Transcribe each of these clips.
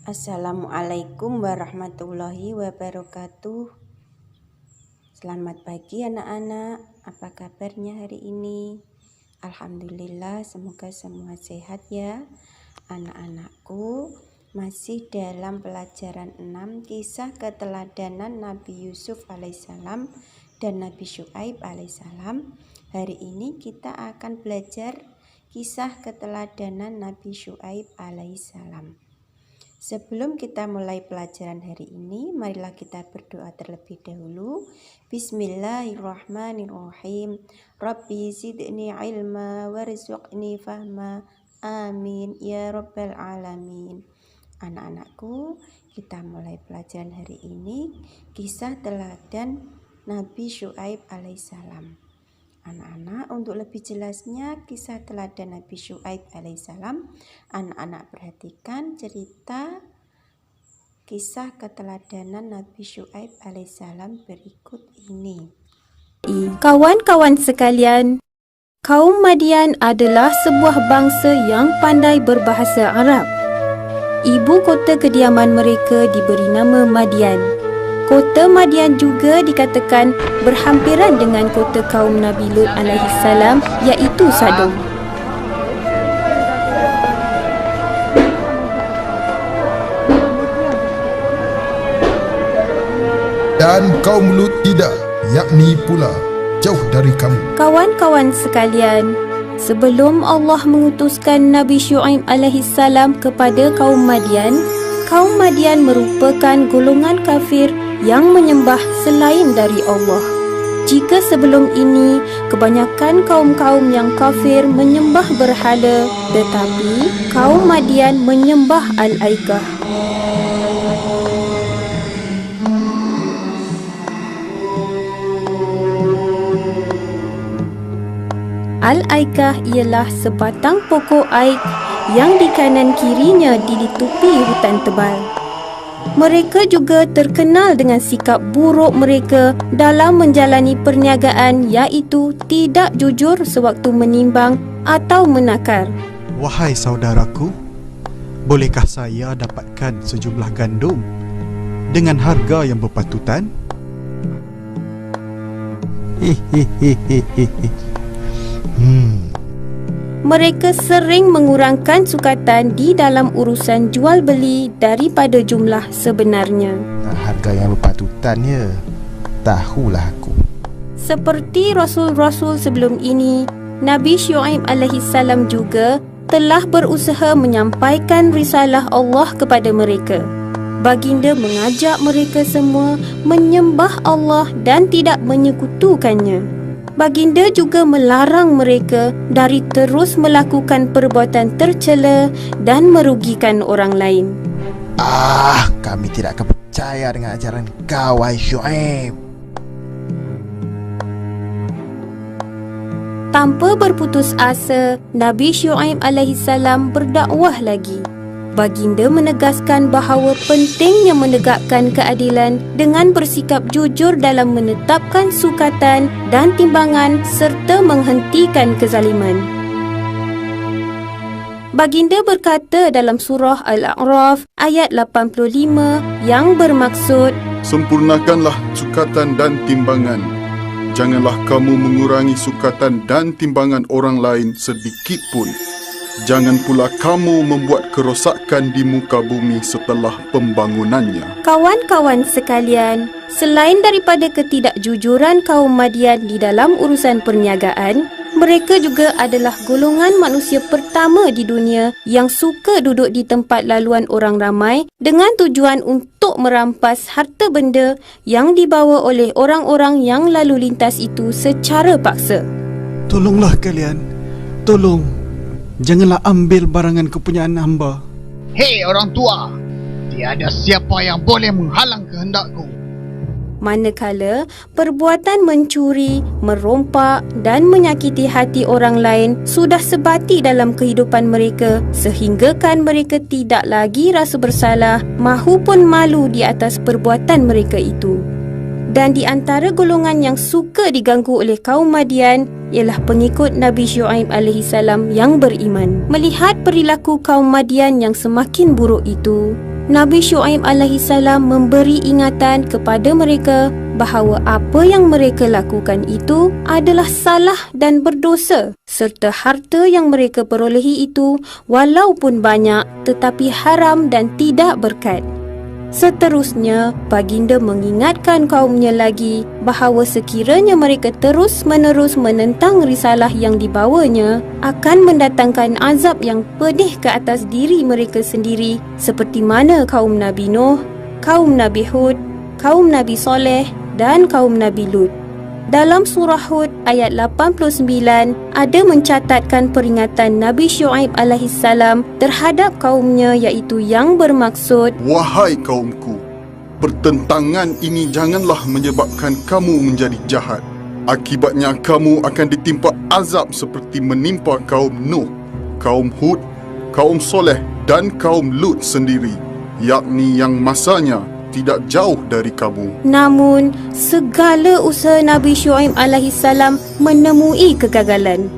Assalamualaikum warahmatullahi wabarakatuh. Selamat pagi anak-anak, apa kabarnya hari ini? Alhamdulillah, semoga semua sehat ya. Anak-anakku, masih dalam pelajaran 6 kisah keteladanan Nabi Yusuf alaihissalam dan Nabi Syuaib alaihissalam. Hari ini kita akan belajar kisah keteladanan Nabi Syuaib alaihissalam. Sebelum kita mulai pelajaran hari ini, marilah kita berdoa terlebih dahulu. Bismillahirrahmanirrahim. Rabbi zidni ilma warzuqni fahma. Amin ya rabbal alamin. Anak-anakku, kita mulai pelajaran hari ini kisah teladan Nabi Syuaib alaihissalam. Anak-anak, untuk lebih jelasnya kisah teladan Nabi Syuaib alaihissalam, anak-anak perhatikan cerita kisah keteladanan Nabi Syuaib alaihissalam berikut ini. Kawan-kawan sekalian, kaum Madian adalah sebuah bangsa yang pandai berbahasa Arab. Ibu kota kediaman mereka diberi nama Madian. Kota Madian juga dikatakan berhampiran dengan kota kaum Nabi Lut alaihissalam, iaitu Sodom. Dan kaum Lut tidak, yakni pula jauh dari kamu. Kawan-kawan sekalian, sebelum Allah mengutuskan Nabi Syuaib alaihissalam kepada kaum Madian merupakan golongan kafir yang menyembah selain dari Allah. Jika sebelum ini kebanyakan kaum-kaum yang kafir menyembah berhala, tetapi kaum Madian menyembah Al-Aikah. Al-Aikah ialah sebatang pokok aik yang di kanan kirinya dilitupi hutan tebal. Mereka juga terkenal dengan sikap buruk mereka dalam menjalani perniagaan, iaitu tidak jujur sewaktu menimbang atau menakar. Wahai saudaraku, bolehkah saya dapatkan sejumlah gandum dengan harga yang berpatutan? Mereka sering mengurangkan sukatan di dalam urusan jual beli daripada jumlah sebenarnya. Harga yang berpatutan ya, tahulah aku. Seperti Rasul-Rasul sebelum ini, Nabi Syuaib alaihissalam juga telah berusaha menyampaikan risalah Allah kepada mereka. Baginda mengajak mereka semua menyembah Allah dan tidak menyekutukannya. Baginda juga melarang mereka dari terus melakukan perbuatan tercela dan merugikan orang lain. Kami tidak akan percaya dengan ajaran kau, wahai Syuaib. Tanpa berputus asa, Nabi Syuaib alaihissalam berdakwah lagi. Baginda menegaskan bahawa pentingnya menegakkan keadilan dengan bersikap jujur dalam menetapkan sukatan dan timbangan serta menghentikan kezaliman. Baginda berkata dalam surah Al-A'raf ayat 85 yang bermaksud, sempurnakanlah sukatan dan timbangan. Janganlah kamu mengurangi sukatan dan timbangan orang lain sedikit pun. Jangan pula kamu membuat kerosakan di muka bumi setelah pembangunannya. Kawan-kawan sekalian, selain daripada ketidakjujuran kaum Madian di dalam urusan perniagaan, mereka juga adalah golongan manusia pertama di dunia yang suka duduk di tempat laluan orang ramai dengan tujuan untuk merampas harta benda yang dibawa oleh orang-orang yang lalu lintas itu secara paksa. Tolonglah kalian, tolong. Janganlah ambil barangan kepunyaan hamba. Hei orang tua, tiada siapa yang boleh menghalang kehendakku. Manakala perbuatan mencuri, merompak dan menyakiti hati orang lain sudah sebati dalam kehidupan mereka, sehinggakan mereka tidak lagi rasa bersalah mahupun malu di atas perbuatan mereka itu. Dan di antara golongan yang suka diganggu oleh kaum Madian ialah pengikut Nabi Syuaib alaihissalam yang beriman. Melihat perilaku kaum Madian yang semakin buruk itu, Nabi Syuaib alaihissalam memberi ingatan kepada mereka bahawa apa yang mereka lakukan itu adalah salah dan berdosa, serta harta yang mereka perolehi itu walaupun banyak tetapi haram dan tidak berkat. Seterusnya, baginda mengingatkan kaumnya lagi bahawa sekiranya mereka terus-menerus menentang risalah yang dibawanya, akan mendatangkan azab yang pedih ke atas diri mereka sendiri, seperti mana kaum Nabi Nuh, kaum Nabi Hud, kaum Nabi Soleh dan kaum Nabi Lut. Dalam surah Hud ayat 89 ada mencatatkan peringatan Nabi Syuaib alaihissalam terhadap kaumnya, iaitu yang bermaksud, Wahai kaumku, pertentangan ini janganlah menyebabkan kamu menjadi jahat. Akibatnya kamu akan ditimpa azab seperti menimpa kaum Nuh, kaum Hud, kaum Soleh dan kaum Lut sendiri, yakni yang masanya tidak jauh dari kamu. Namun, segala usaha Nabi Syuaib alaihissalam menemui kegagalan.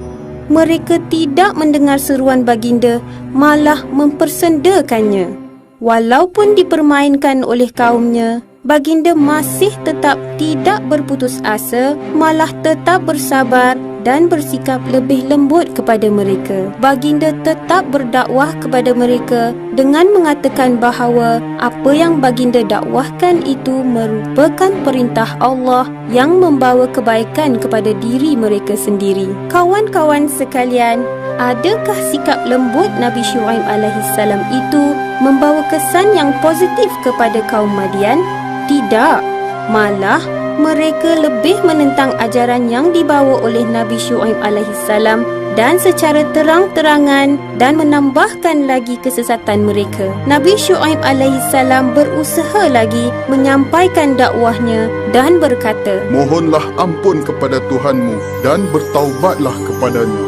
Mereka tidak mendengar seruan baginda, malah mempersendakannya. Walaupun dipermainkan oleh kaumnya, baginda masih tetap tidak berputus asa, malah tetap bersabar dan bersikap lebih lembut kepada mereka. Baginda tetap berdakwah kepada mereka dengan mengatakan bahawa apa yang baginda dakwahkan itu merupakan perintah Allah yang membawa kebaikan kepada diri mereka sendiri. Kawan-kawan sekalian, adakah sikap lembut Nabi Syuaib alaihissalam itu membawa kesan yang positif kepada kaum Madian? Tidak, malah mereka lebih menentang ajaran yang dibawa oleh Nabi Syuaib alaihissalam dan secara terang-terangan dan menambahkan lagi kesesatan mereka. Nabi Syuaib alaihissalam berusaha lagi menyampaikan dakwahnya dan berkata, Mohonlah ampun kepada Tuhanmu dan bertaubatlah kepadanya.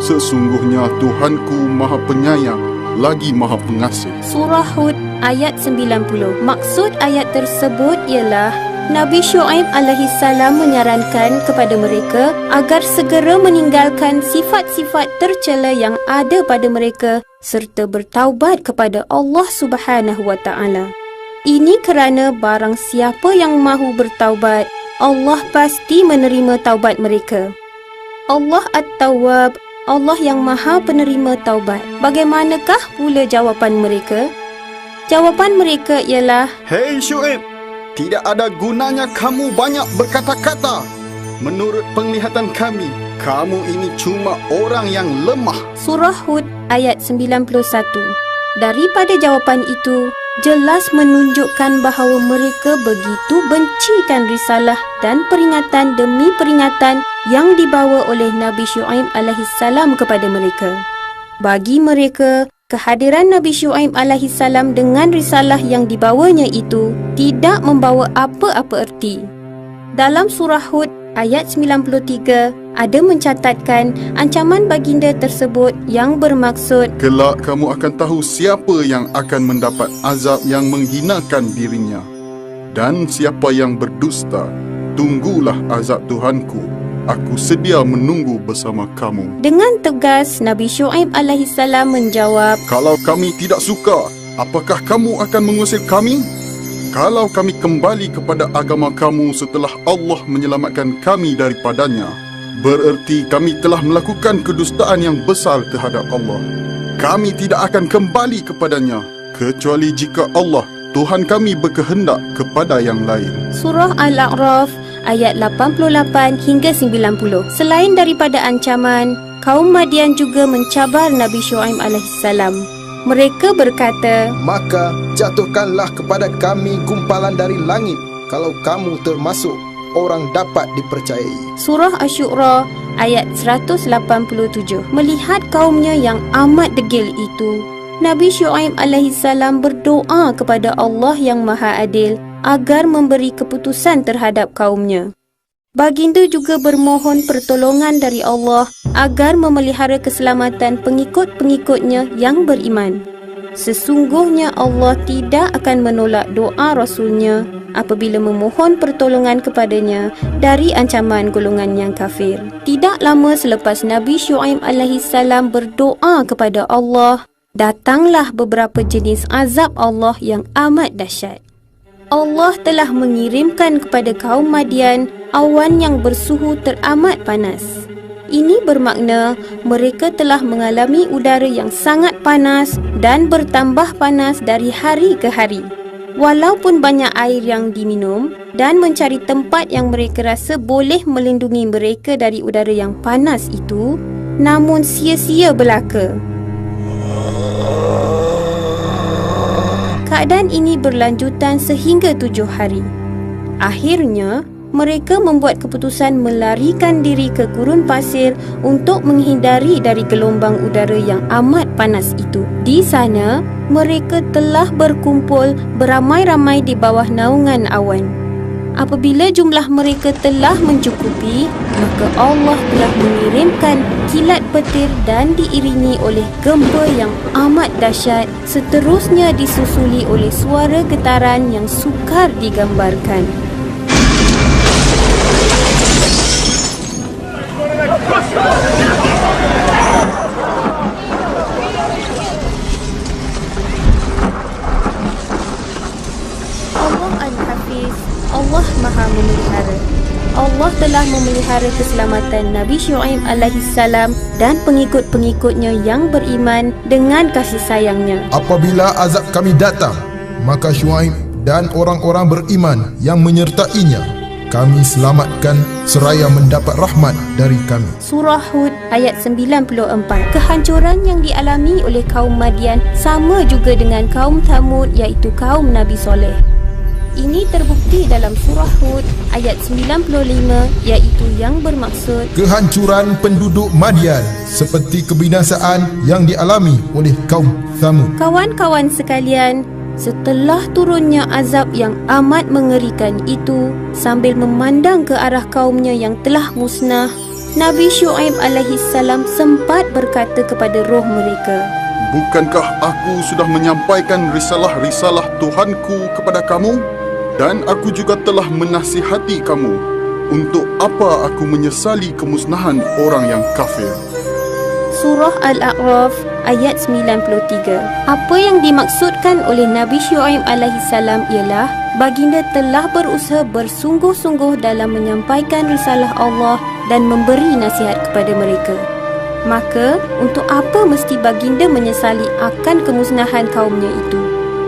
Sesungguhnya Tuhanku Maha Penyayang lagi Maha Pengasih. Surah Hud ayat 90. Maksud ayat tersebut ialah Nabi Syuaib alaihissalam menyarankan kepada mereka agar segera meninggalkan sifat-sifat tercela yang ada pada mereka serta bertaubat kepada Allah Subhanahu wa taala. Ini kerana barang siapa yang mahu bertaubat, Allah pasti menerima taubat mereka. Allah At-Tawwab, Allah yang Maha Penerima Taubat. Bagaimanakah pula jawapan mereka? Jawapan mereka ialah, Hei Syuaib, tidak ada gunanya kamu banyak berkata-kata. Menurut penglihatan kami, kamu ini cuma orang yang lemah. Surah Hud ayat 91. Daripada jawapan itu, jelas menunjukkan bahawa mereka begitu bencikan risalah dan peringatan demi peringatan yang dibawa oleh Nabi Syuaib alaihissalam kepada mereka. Bagi mereka, kehadiran Nabi Syuaib alaihissalam dengan risalah yang dibawanya itu tidak membawa apa-apa erti. Dalam surah Hud ayat 93 ada mencatatkan ancaman baginda tersebut yang bermaksud, Kelak kamu akan tahu siapa yang akan mendapat azab yang menghinakan dirinya. Dan siapa yang berdusta, tunggulah azab Tuhanku. Aku sedia menunggu bersama kamu. Dengan tegas, Nabi Syuaib alaihissalam menjawab, Kalau kami tidak suka, apakah kamu akan mengusir kami? Kalau kami kembali kepada agama kamu setelah Allah menyelamatkan kami daripadanya, bererti kami telah melakukan kedustaan yang besar terhadap Allah. Kami tidak akan kembali kepadanya, kecuali jika Allah, Tuhan kami berkehendak kepada yang lain. Surah Al-A'raf ayat 88 hingga 90. Selain daripada ancaman, kaum Madian juga mencabar Nabi Syuaib alaihissalam. Mereka berkata, Maka jatuhkanlah kepada kami gumpalan dari langit kalau kamu termasuk orang dapat dipercayai. Surah Asy-Syu'ara ayat 187. Melihat kaumnya yang amat degil itu, Nabi Syuaib alaihissalam berdoa kepada Allah yang Maha Adil agar memberi keputusan terhadap kaumnya. Baginda juga bermohon pertolongan dari Allah agar memelihara keselamatan pengikut-pengikutnya yang beriman. Sesungguhnya Allah tidak akan menolak doa Rasulnya apabila memohon pertolongan kepadanya dari ancaman golongan yang kafir. Tidak lama selepas Nabi Syuaib alaihissalam berdoa kepada Allah, datanglah beberapa jenis azab Allah yang amat dahsyat. Allah telah mengirimkan kepada kaum Madian awan yang bersuhu teramat panas. Ini bermakna mereka telah mengalami udara yang sangat panas dan bertambah panas dari hari ke hari. Walaupun banyak air yang diminum dan mencari tempat yang mereka rasa boleh melindungi mereka dari udara yang panas itu, namun sia-sia belaka. Keadaan ini berlanjutan sehingga 7 hari. Akhirnya, mereka membuat keputusan melarikan diri ke gurun pasir untuk menghindari dari gelombang udara yang amat panas itu. Di sana, mereka telah berkumpul beramai-ramai di bawah naungan awan. Apabila jumlah mereka telah mencukupi, maka Allah telah mengirimkan kilat petir dan diiringi oleh gempa yang amat dahsyat, seterusnya disusuli oleh suara getaran yang sukar digambarkan. Allah Al-Hafiz, Allah Maha Memelihara. Allah telah memelihara keselamatan Nabi Syuaib alaihissalam dan pengikut-pengikutnya yang beriman dengan kasih sayangnya. Apabila azab kami datang, maka Syuaib dan orang-orang beriman yang menyertainya kami selamatkan seraya mendapat rahmat dari kami. Surah Hud ayat 94. Kehancuran yang dialami oleh kaum Madian sama juga dengan kaum Thamud, iaitu kaum Nabi Soleh. Ini terbukti dalam surah Hud ayat 95, iaitu yang bermaksud Kehancuran penduduk Madian seperti kebinasaan yang dialami oleh kaum Thamud. kawan-kawan sekalian, setelah turunnya azab yang amat mengerikan itu, sambil memandang ke arah kaumnya yang telah musnah, Nabi Syuaib alaihissalam sempat berkata kepada roh mereka, Bukankah aku sudah menyampaikan risalah-risalah Tuhanku kepada kamu? Dan aku juga telah menasihati kamu. Untuk apa aku menyesali kemusnahan orang yang kafir? Surah Al-A'raf ayat 93. Apa yang dimaksudkan oleh Nabi Syuaib alaihissalam ialah baginda telah berusaha bersungguh-sungguh dalam menyampaikan risalah Allah dan memberi nasihat kepada mereka. Maka, untuk apa mesti baginda menyesali akan kemusnahan kaumnya itu?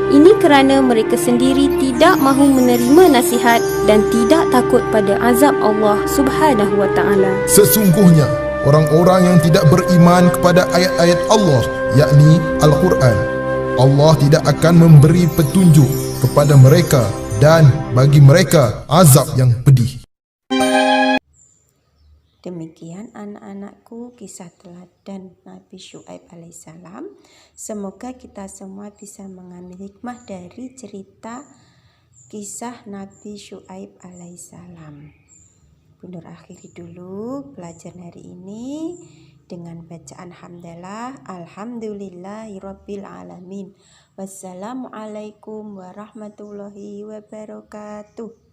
Ini kerana mereka sendiri tidak mahu menerima nasihat dan tidak takut pada azab Allah Subhanahu wa taala. Sesungguhnya orang-orang yang tidak beriman kepada ayat-ayat Allah, yakni Al-Quran, Allah tidak akan memberi petunjuk kepada mereka dan bagi mereka azab yang pedih. Demikian anak-anakku kisah teladan Nabi Syuaib alaihissalam. Semoga kita semua bisa mengambil hikmah dari cerita kisah Nabi Syuaib alaihissalam. Bu Nur akhiri dulu pelajaran hari ini dengan bacaan hamdalah. Alhamdulillahirabbil alamin. Wassalamualaikum warahmatullahi wabarakatuh.